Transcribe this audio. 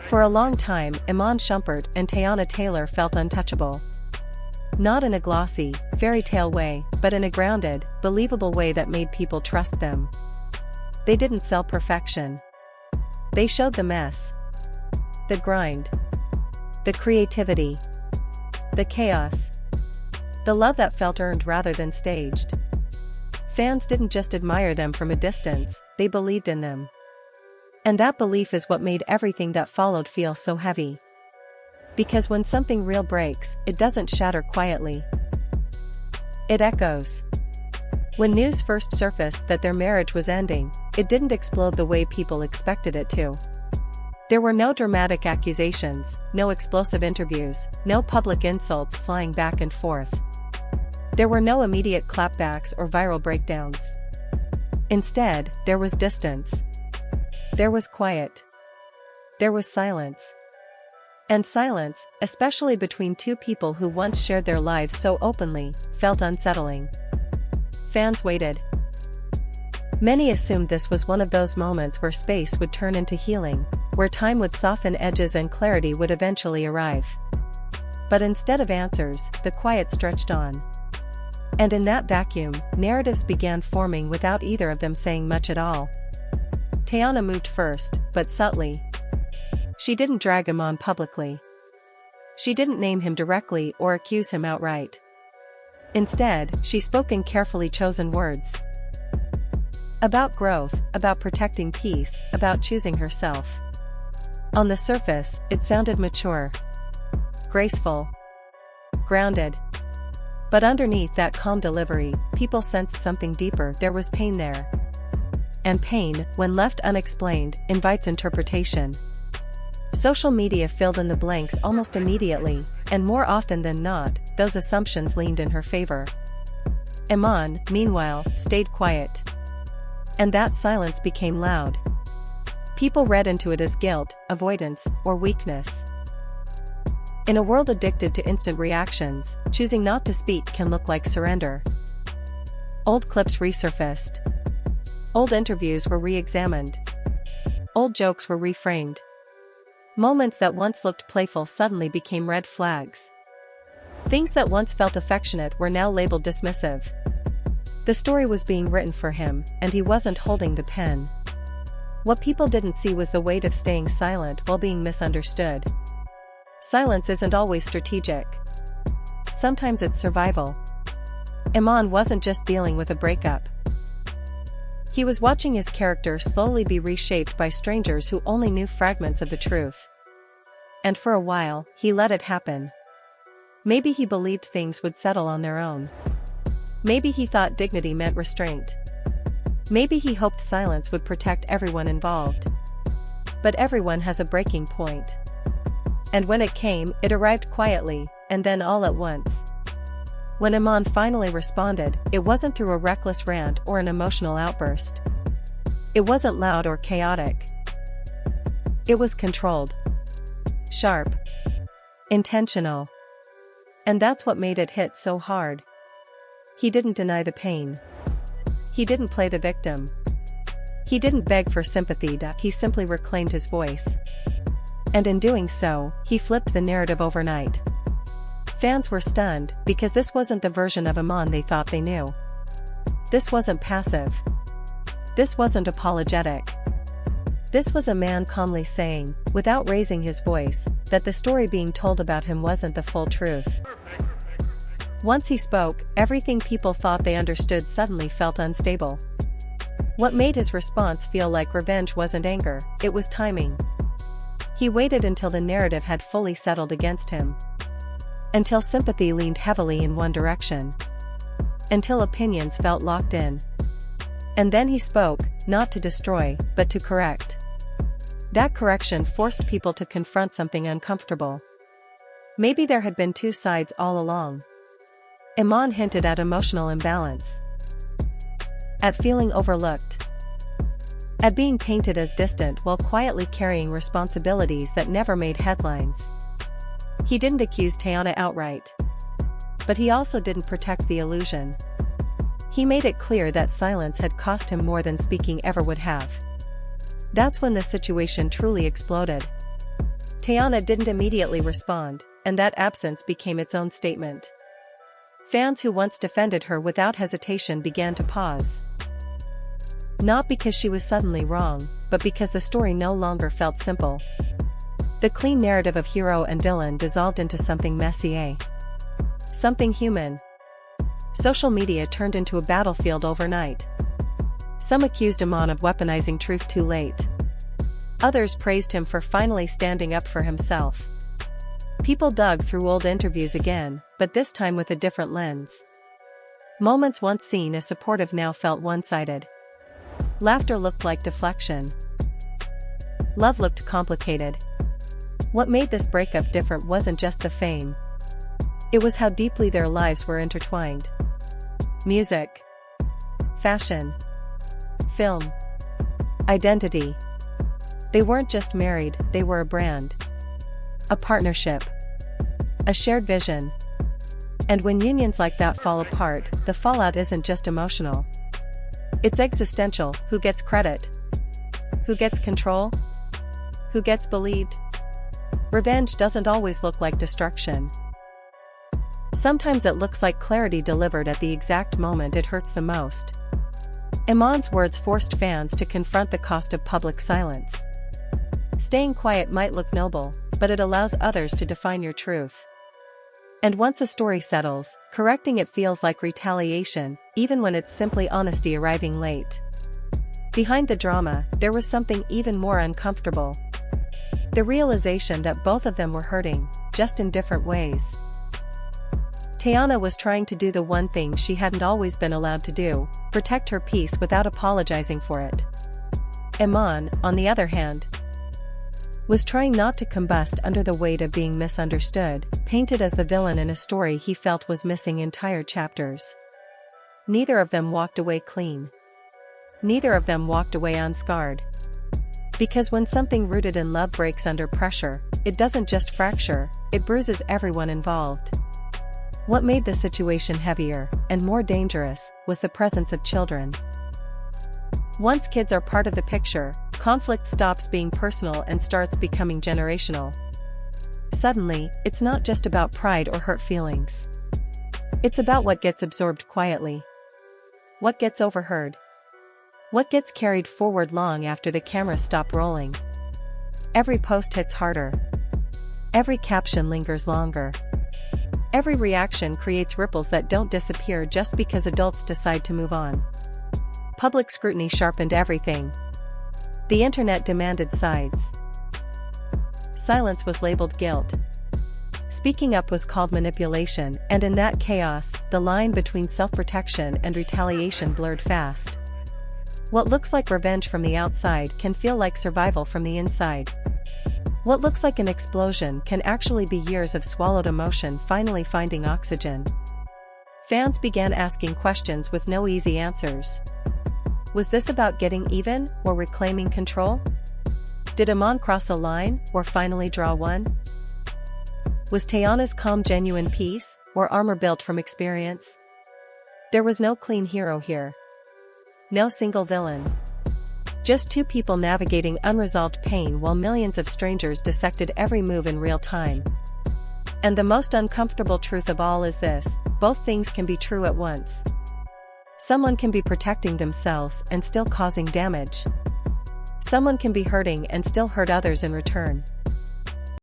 For a long time, Iman Shumpert and Teyana Taylor felt untouchable. Not in a glossy, fairy tale way, but in a grounded, believable way that made people trust them. They didn't sell perfection. They showed the mess. The grind. The creativity. The chaos. The love that felt earned rather than staged. Fans didn't just admire them from a distance, they believed in them. And that belief is what made everything that followed feel so heavy. Because when something real breaks, it doesn't shatter quietly. It echoes. When news first surfaced that their marriage was ending, it didn't explode the way people expected it to. There were no dramatic accusations, no explosive interviews, no public insults flying back and forth. There were no immediate clapbacks or viral breakdowns. Instead, there was distance. There was quiet. There was silence. And silence, especially between two people who once shared their lives so openly, felt unsettling. Fans waited. Many assumed this was one of those moments where space would turn into healing, where time would soften edges and clarity would eventually arrive. But instead of answers, the quiet stretched on. And in that vacuum, narratives began forming without either of them saying much at all. Teyana moved first, but subtly. She didn't drag him on publicly. She didn't name him directly or accuse him outright. Instead, she spoke in carefully chosen words. About growth, about protecting peace, about choosing herself. On the surface, it sounded mature, graceful, grounded. But underneath that calm delivery, people sensed something deeper. There was pain there. And pain, when left unexplained, invites interpretation. Social media filled in the blanks almost immediately, and more often than not, those assumptions leaned in her favor. Iman, meanwhile, stayed quiet. And that silence became loud. People read into it as guilt, avoidance, or weakness. In a world addicted to instant reactions, choosing not to speak can look like surrender. Old clips resurfaced. Old interviews were re-examined. Old jokes were reframed. Moments that once looked playful suddenly became red flags. Things that once felt affectionate were now labeled dismissive. The story was being written for him, and he wasn't holding the pen. What people didn't see was the weight of staying silent while being misunderstood. Silence isn't always strategic. Sometimes it's survival. Iman wasn't just dealing with a breakup. He was watching his character slowly be reshaped by strangers who only knew fragments of the truth. And for a while, he let it happen. Maybe he believed things would settle on their own. Maybe he thought dignity meant restraint. Maybe he hoped silence would protect everyone involved. But everyone has a breaking point. And when it came, it arrived quietly, and then all at once. When Iman finally responded, it wasn't through a reckless rant or an emotional outburst. It wasn't loud or chaotic. It was controlled. Sharp. Intentional. And that's what made it hit so hard. He didn't deny the pain. He didn't play the victim. He didn't beg for sympathy, he simply reclaimed his voice. And in doing so, he flipped the narrative overnight. Fans were stunned, because this wasn't the version of Iman they thought they knew. This wasn't passive. This wasn't apologetic. This was a man calmly saying, without raising his voice, that the story being told about him wasn't the full truth. Once he spoke, everything people thought they understood suddenly felt unstable. What made his response feel like revenge wasn't anger, it was timing. He waited until the narrative had fully settled against him. Until sympathy leaned heavily in one direction. Until opinions felt locked in. And then he spoke, not to destroy, but to correct. That correction forced people to confront something uncomfortable. Maybe there had been two sides all along. Iman hinted at emotional imbalance. At feeling overlooked. At being painted as distant while quietly carrying responsibilities that never made headlines. He didn't accuse Teyana outright. But he also didn't protect the illusion. He made it clear that silence had cost him more than speaking ever would have. That's when the situation truly exploded. Teyana didn't immediately respond, and that absence became its own statement. Fans who once defended her without hesitation began to pause. Not because she was suddenly wrong, but because the story no longer felt simple. The clean narrative of hero and villain dissolved into something messy, something human. Social media turned into a battlefield overnight. Some accused Iman of weaponizing truth too late. Others praised him for finally standing up for himself. People dug through old interviews again, but this time with a different lens. Moments once seen as supportive now felt one-sided. Laughter looked like deflection. Love looked complicated. What made this breakup different wasn't just the fame. It was how deeply their lives were intertwined. Music, fashion, film, identity. They weren't just married, they were a brand. A partnership. A shared vision. And when unions like that fall apart, the fallout isn't just emotional. It's existential. Who gets credit? Who gets control? Who gets believed? Revenge doesn't always look like destruction. Sometimes it looks like clarity delivered at the exact moment it hurts the most. Iman's words forced fans to confront the cost of public silence. Staying quiet might look noble, but it allows others to define your truth. And once a story settles, correcting it feels like retaliation, even when it's simply honesty arriving late. Behind the drama, there was something even more uncomfortable. The realization that both of them were hurting, just in different ways. Teyana was trying to do the one thing she hadn't always been allowed to do, protect her peace without apologizing for it. Iman, on the other hand, was trying not to combust under the weight of being misunderstood, painted as the villain in a story he felt was missing entire chapters. Neither of them walked away clean. Neither of them walked away unscarred. Because when something rooted in love breaks under pressure, it doesn't just fracture, it bruises everyone involved. What made the situation heavier, and more dangerous, was the presence of children. Once kids are part of the picture, conflict stops being personal and starts becoming generational. Suddenly, it's not just about pride or hurt feelings. It's about what gets absorbed quietly. What gets overheard. What gets carried forward long after the cameras stop rolling. Every post hits harder. Every caption lingers longer. Every reaction creates ripples that don't disappear just because adults decide to move on. Public scrutiny sharpened everything. The internet demanded sides. Silence was labeled guilt. Speaking up was called manipulation, and in that chaos, the line between self-protection and retaliation blurred fast. What looks like revenge from the outside can feel like survival from the inside. What looks like an explosion can actually be years of swallowed emotion finally finding oxygen. Fans began asking questions with no easy answers. Was this about getting even, or reclaiming control? Did Iman cross a line, or finally draw one? Was Teyana's calm genuine peace, or armor built from experience? There was no clean hero here. No single villain. Just two people navigating unresolved pain while millions of strangers dissected every move in real time. And the most uncomfortable truth of all is this: both things can be true at once. Someone can be protecting themselves and still causing damage. Someone can be hurting and still hurt others in return.